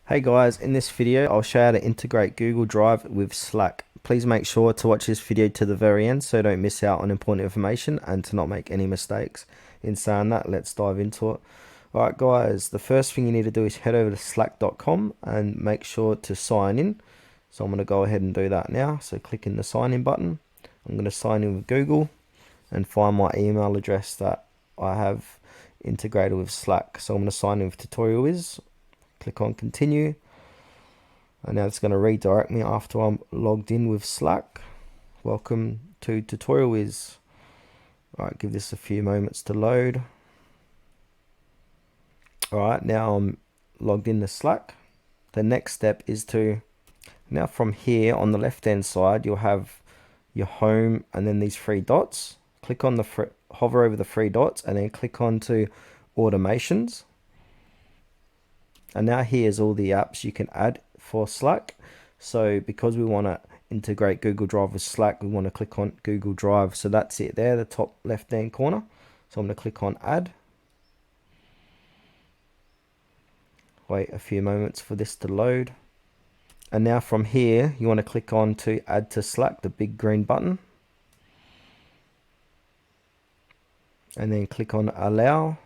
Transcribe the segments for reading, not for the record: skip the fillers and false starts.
Hey guys, in this video I'll show you how to integrate Google Drive with Slack. Please make sure to watch this video to the very end so you don't miss out on important information and to not make any mistakes. In saying that, let's dive into it. Alright guys, the first thing you need to do is head over to slack.com and make sure to sign in. So I'm going to go ahead and do that now. So click in the sign in button. I'm going to sign in with Google and find my email address that I have integrated with Slack. So I'm going to sign in with Tutorial Wiz. Click on continue, and now it's going to redirect me after I'm logged in with Slack. Welcome to Tutorial Wiz. Alright, give this a few moments to load. Alright, now I'm logged in to Slack. The next step is to, now from here on the left hand side you'll have your home and then these three dots. Click on the hover over the three dots and then click on to automations. And now here's all the apps you can add for Slack. So because we want to integrate Google Drive with Slack, we want to click on Google Drive. So that's it there, the top left hand corner. So I'm going to click on add. Wait a few moments for this to load. And now from here, you want to click on to add to Slack, the big green button. And then click on allow.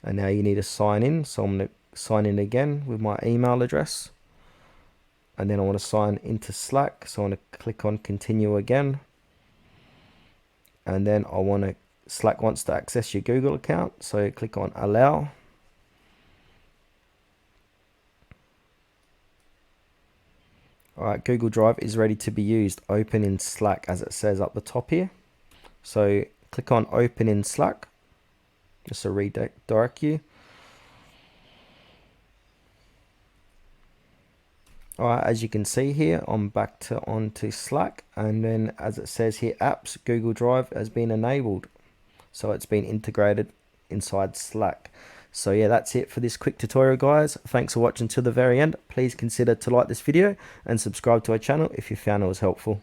And now you need to sign in. So I'm going to sign in again with my email address. And then I want to sign into Slack. So I want to click on continue again. And then Slack wants to access your Google account. So click on allow. Alright, Google Drive is ready to be used. Open in Slack as it says up the top here. So click on open in Slack. Just to redirect you. Alright, as you can see here, I'm back onto Slack, and then as it says here, apps, Google Drive has been enabled. So it's been integrated inside Slack. So yeah, that's it for this quick tutorial guys. Thanks for watching till the very end. Please consider to like this video and subscribe to our channel if you found it was helpful.